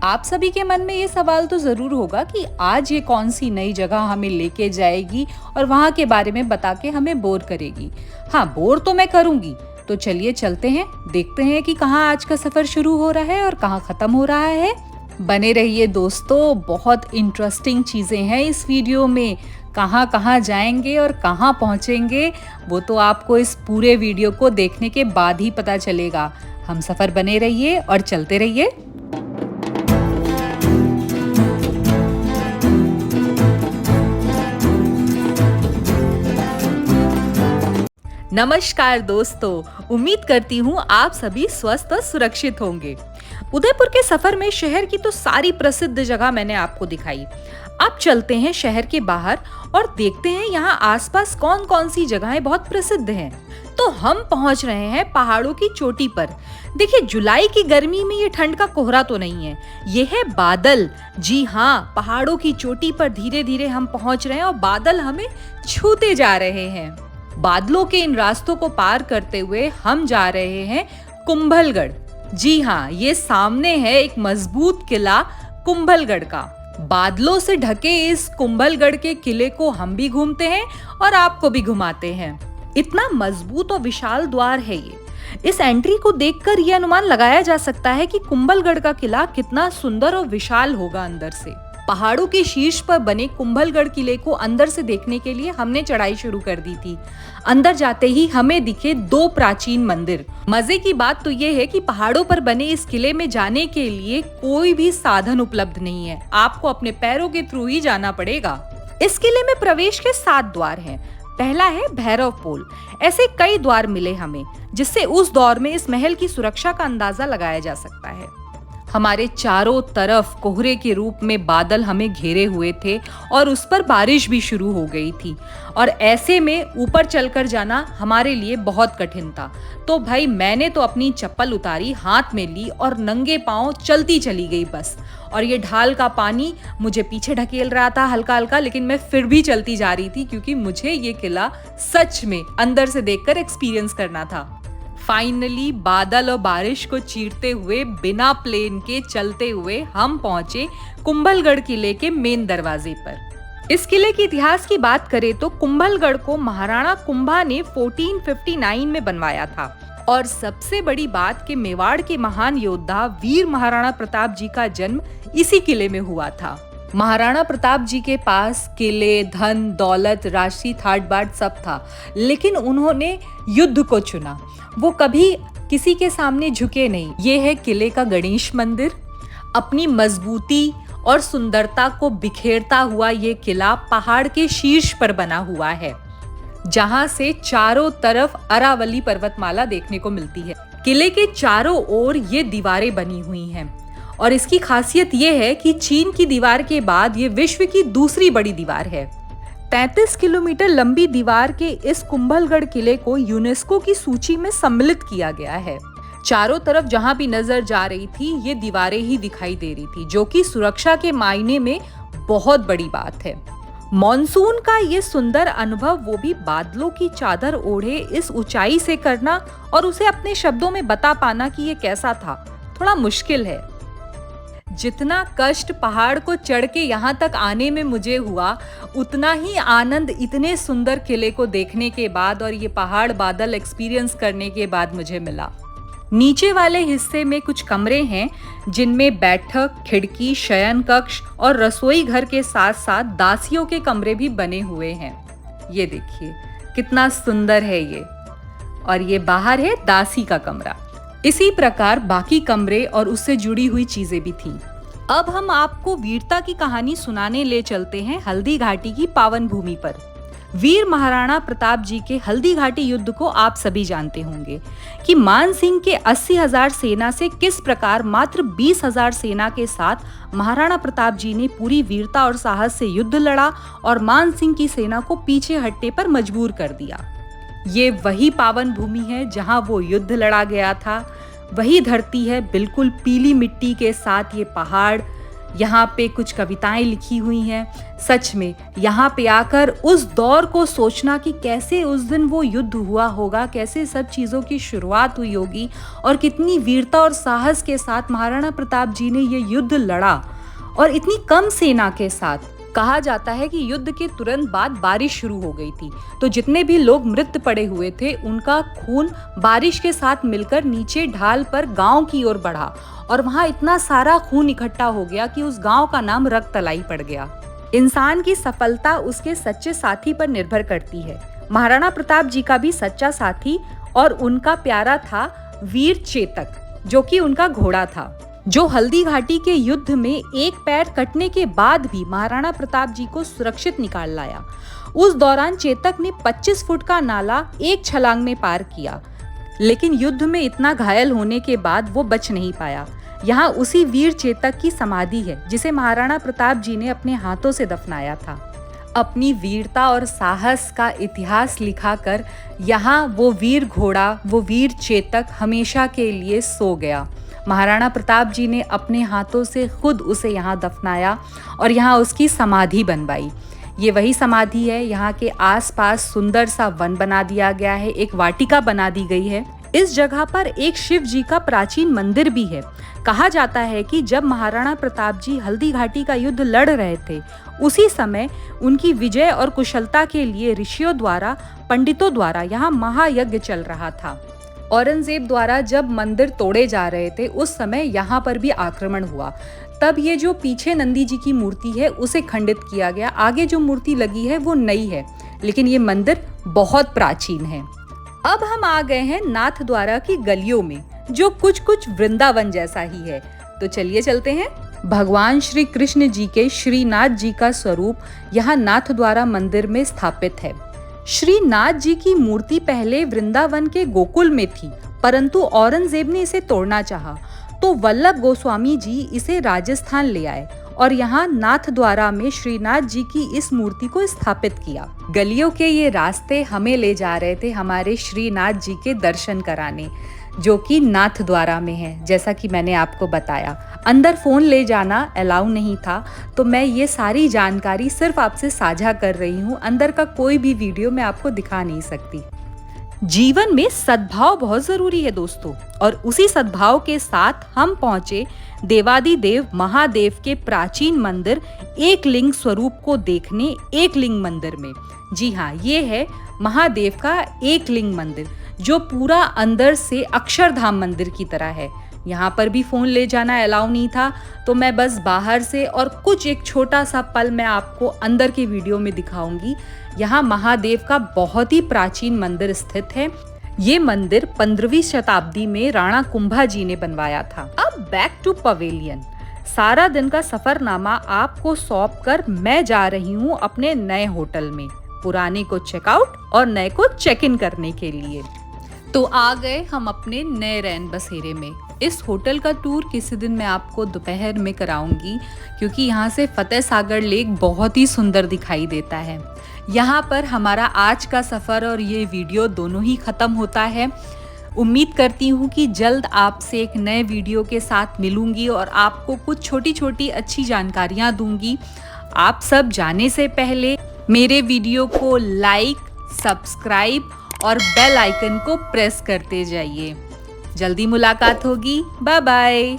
आप सभी के मन में ये सवाल तो जरूर होगा कि आज ये कौन सी नई जगह हमें लेके जाएगी और वहाँ के बारे में बता के हमें बोर करेगी। हाँ, बोर तो मैं करूंगी। तो चलिए चलते हैं, देखते हैं कि कहाँ आज का सफर शुरू हो रहा है और कहाँ खत्म हो रहा है। बने रहिए दोस्तों, बहुत इंटरेस्टिंग चीजें हैं इस वीडियो में। कहाँ कहाँ जाएंगे और कहाँ पहुँचेंगे वो तो आपको इस पूरे वीडियो को देखने के बाद ही पता चलेगा। हम सफर बने रहिए और चलते रहिए। नमस्कार दोस्तों, उम्मीद करती हूँ आप सभी स्वस्थ और सुरक्षित होंगे। उदयपुर के सफर में शहर की तो सारी प्रसिद्ध जगह मैंने आपको दिखाई। अब चलते हैं शहर के बाहर और देखते हैं यहाँ आसपास कौन कौन सी जगहें बहुत प्रसिद्ध हैं। तो हम पहुँच रहे हैं पहाड़ों की चोटी पर। देखिए, जुलाई की गर्मी में ये ठंड का कोहरा तो नहीं है, ये है बादल। जी हाँ, पहाड़ों की चोटी पर धीरे धीरे हम पहुँच रहे हैं और बादल हमें छूते जा रहे हैं। बादलों के इन रास्तों को पार करते हुए हम जा रहे हैं कुंभलगढ़। जी हाँ, ये सामने है एक मजबूत किला कुंभलगढ़ का। बादलों से ढके इस कुंभलगढ़ के किले को हम भी घूमते हैं और आपको भी घुमाते हैं। इतना मजबूत और विशाल द्वार है ये। इस एंट्री को देखकर यह अनुमान लगाया जा सकता है कि कुंभलगढ़ का किला कितना सुंदर और विशाल होगा अंदर से। पहाड़ों के शीर्ष पर बने कुंभलगढ़ किले को अंदर से देखने के लिए हमने चढ़ाई शुरू कर दी थी। अंदर जाते ही हमें दिखे 2 प्राचीन मंदिर। मजे की बात तो ये है कि पहाड़ों पर बने इस किले में जाने के लिए कोई भी साधन उपलब्ध नहीं है, आपको अपने पैरों के थ्रू ही जाना पड़ेगा। इस किले में प्रवेश के 7 द्वार हैं। पहला है भैरव पोल। ऐसे कई द्वार मिले हमें, जिससे उस दौर में इस महल की सुरक्षा का अंदाजा लगाया जा सकता है। हमारे चारों तरफ कोहरे के रूप में बादल हमें घेरे हुए थे और उस पर बारिश भी शुरू हो गई थी और ऐसे में ऊपर चलकर जाना हमारे लिए बहुत कठिन था। तो भाई मैंने तो अपनी चप्पल उतारी, हाथ में ली और नंगे पांव चलती चली गई बस। और ये ढाल का पानी मुझे पीछे ढकेल रहा था हल्का हल्का, लेकिन मैं फिर भी चलती जा रही थी क्योंकि मुझे ये किला सच में अंदर से देखकर एक्सपीरियंस करना था। फाइनली बादल और बारिश को चीरते हुए बिना प्लेन के चलते हुए हम पहुंचे कुंभलगढ़ किले के मेन दरवाजे पर। इस किले के इतिहास की बात करें तो कुंभलगढ़ को महाराणा कुंभा ने 1459 में बनवाया था। और सबसे बड़ी बात कि मेवाड़ के महान योद्धा वीर महाराणा प्रताप जी का जन्म इसी किले में हुआ था। महाराणा प्रताप जी के पास किले, धन, दौलत, राशि, ठाट बाट सब था, लेकिन उन्होंने युद्ध को चुना। वो कभी किसी के सामने झुके नहीं। ये है किले का गणेश मंदिर। अपनी मजबूती और सुंदरता को बिखेरता हुआ ये किला पहाड़ के शीर्ष पर बना हुआ है, जहां से चारों तरफ अरावली पर्वतमाला देखने को मिलती है। किले के चारों ओर ये दीवारें बनी हुई हैं और इसकी खासियत ये है कि चीन की दीवार के बाद ये विश्व की दूसरी बड़ी दीवार है। 33 किलोमीटर लंबी दीवार के इस कुंभलगढ़ किले को यूनेस्को की सूची में सम्मिलित किया गया है। चारों तरफ जहां भी नजर जा रही थी ये दीवारें ही दिखाई दे रही थी, जो कि सुरक्षा के मायने में बहुत बड़ी बात है। मॉनसून का ये सुंदर अनुभव, वो भी बादलों की चादर ओढ़े इस ऊंचाई से करना और उसे अपने शब्दों में बता पाना कि ये कैसा था, थोड़ा मुश्किल है। जितना कष्ट पहाड़ को चढ़ के यहाँ तक आने में मुझे हुआ, उतना ही आनंद इतने सुंदर किले को देखने के बाद और ये पहाड़ बादल एक्सपीरियंस करने के बाद मुझे मिला। नीचे वाले हिस्से में कुछ कमरे हैं जिनमें बैठक, खिड़की, शयन कक्ष और रसोई घर के साथ साथ दासियों के कमरे भी बने हुए हैं। ये देखिए कितना सुंदर है ये। और ये बाहर है दासी का कमरा। इसी प्रकार बाकी कमरे और उससे जुड़ी हुई चीजें भी थीं। अब हम आपको वीरता की कहानी सुनाने ले चलते हैं हल्दी घाटी की पावन भूमि पर। वीर महाराणा प्रताप जी के हल्दी घाटी युद्ध को आप सभी जानते होंगे कि मान सिंह के 80,000 सेना से किस प्रकार मात्र 20,000 सेना के साथ महाराणा प्रताप जी ने पूरी वीरता और साहस से युद्ध लड़ा और मान सिंह की सेना को पीछे हटने पर मजबूर कर दिया। ये वही पावन भूमि है जहां वो युद्ध लड़ा गया था। वही धरती है, बिल्कुल पीली मिट्टी के साथ ये पहाड़, यहाँ पे कुछ कविताएं लिखी हुई हैं। सच में यहाँ पे आकर उस दौर को सोचना कि कैसे उस दिन वो युद्ध हुआ होगा, कैसे सब चीज़ों की शुरुआत हुई होगी और कितनी वीरता और साहस के साथ महाराणा प्रताप जी ने ये युद्ध लड़ा और इतनी कम सेना के साथ। कहा जाता है कि युद्ध के तुरंत बाद बारिश शुरू हो गई थी, तो जितने भी लोग मृत पड़े हुए थे उनका खून बारिश के साथ मिलकर नीचे ढाल पर गांव की ओर बढ़ा और वहां इतना सारा खून इकट्ठा हो गया कि उस गांव का नाम रक्तलाई पड़ गया। इंसान की सफलता उसके सच्चे साथी पर निर्भर करती है। महाराणा प्रताप जी का भी सच्चा साथी और उनका प्यारा था वीर चेतक, जो कि उनका घोड़ा था, जो हल्दी घाटी के युद्ध में एक पैर कटने के बाद भी महाराणा प्रताप जी को सुरक्षित निकाल लाया। उस दौरान चेतक ने 25 फुट का नाला एक छलांग में पार किया, लेकिन युद्ध में इतना घायल होने के बाद वो बच नहीं पाया। यहाँ उसी वीर चेतक की समाधि है जिसे महाराणा प्रताप जी ने अपने हाथों से दफनाया था। अपनी वीरता और साहस का इतिहास लिखाकर यहाँ वो वीर घोड़ा, वो वीर चेतक हमेशा के लिए सो गया। महाराणा प्रताप जी ने अपने हाथों से खुद उसे यहाँ दफनाया और यहाँ उसकी समाधि बनवाई। ये वही समाधि है। यहाँ के आसपास सुंदर सा वन बना दिया गया है, एक वाटिका बना दी गई है। इस जगह पर एक शिव जी का प्राचीन मंदिर भी है। कहा जाता है कि जब महाराणा प्रताप जी हल्दी घाटी का युद्ध लड़ रहे थे, उसी समय उनकी विजय और कुशलता के लिए ऋषियों द्वारा, पंडितों द्वारा यहाँ महायज्ञ चल रहा था। औरंगजेब द्वारा जब मंदिर तोड़े जा रहे थे, उस समय यहाँ पर भी आक्रमण हुआ। तब ये जो पीछे नंदी जी की मूर्ति है उसे खंडित किया गया। आगे जो मूर्ति लगी है वो नई है, लेकिन ये मंदिर बहुत प्राचीन है। अब हम आ गए हैं नाथ द्वारा की गलियों में, जो कुछ कुछ वृंदावन जैसा ही है। तो चलिए चलते हैं। भगवान श्री कृष्ण जी के श्रीनाथ जी का स्वरूप यहाँ नाथ द्वारा मंदिर में स्थापित है। श्रीनाथ जी की मूर्ति पहले वृंदावन के गोकुल में थी, परंतु औरंगजेब ने इसे तोड़ना चाहा, तो वल्लभ गोस्वामी जी इसे राजस्थान ले आए और यहाँ नाथ द्वारा में श्रीनाथ जी की इस मूर्ति को स्थापित किया। गलियों के ये रास्ते हमें ले जा रहे थे हमारे श्रीनाथ जी के दर्शन कराने, जो कि नाथ द्वारा में है। जैसा कि मैंने आपको बताया, अंदर फोन ले जाना अलाउ नहीं था, तो मैं ये सारी जानकारी सिर्फ आपसे साझा कर रही हूँ। अंदर का कोई भी वीडियो मैं आपको दिखा नहीं सकती। जीवन में सद्भाव बहुत जरूरी है दोस्तों, और उसी सद्भाव के साथ हम पहुंचे देवादिदेव महादेव के प्राचीन मंदिर एकलिंग स्वरूप को देखने एकलिंग मंदिर में। जी हाँ, ये है महादेव का एकलिंग मंदिर, जो पूरा अंदर से अक्षरधाम मंदिर की तरह है। यहाँ पर भी फोन ले जाना अलाउ नहीं था, तो मैं बस बाहर से और कुछ एक छोटा सा पल मैं आपको अंदर के वीडियो में दिखाऊंगी। यहाँ महादेव का बहुत ही प्राचीन मंदिर स्थित है। ये मंदिर 15वीं शताब्दी में राणा कुंभा जी ने बनवाया था। अब बैक टू पवेलियन। सारा दिन का सफरनामा आपको सौंप कर मैं जा रही हूँ अपने नए होटल में, पुराने को चेकआउट और नए को चेक इन करने के लिए। तो आ गए हम अपने नए रैन बसेरे में। इस होटल का टूर किसी दिन मैं आपको दोपहर में कराऊंगी, क्योंकि यहाँ से फतेह सागर लेक बहुत ही सुंदर दिखाई देता है। यहाँ पर हमारा आज का सफ़र और ये वीडियो दोनों ही ख़त्म होता है। उम्मीद करती हूँ कि जल्द आपसे एक नए वीडियो के साथ मिलूंगी और आपको कुछ छोटी छोटी अच्छी जानकारियाँ दूंगी। आप सब जाने से पहले मेरे वीडियो को लाइक, सब्सक्राइब और बेल आइकन को प्रेस करते जाइए। जल्दी मुलाकात होगी। Bye bye.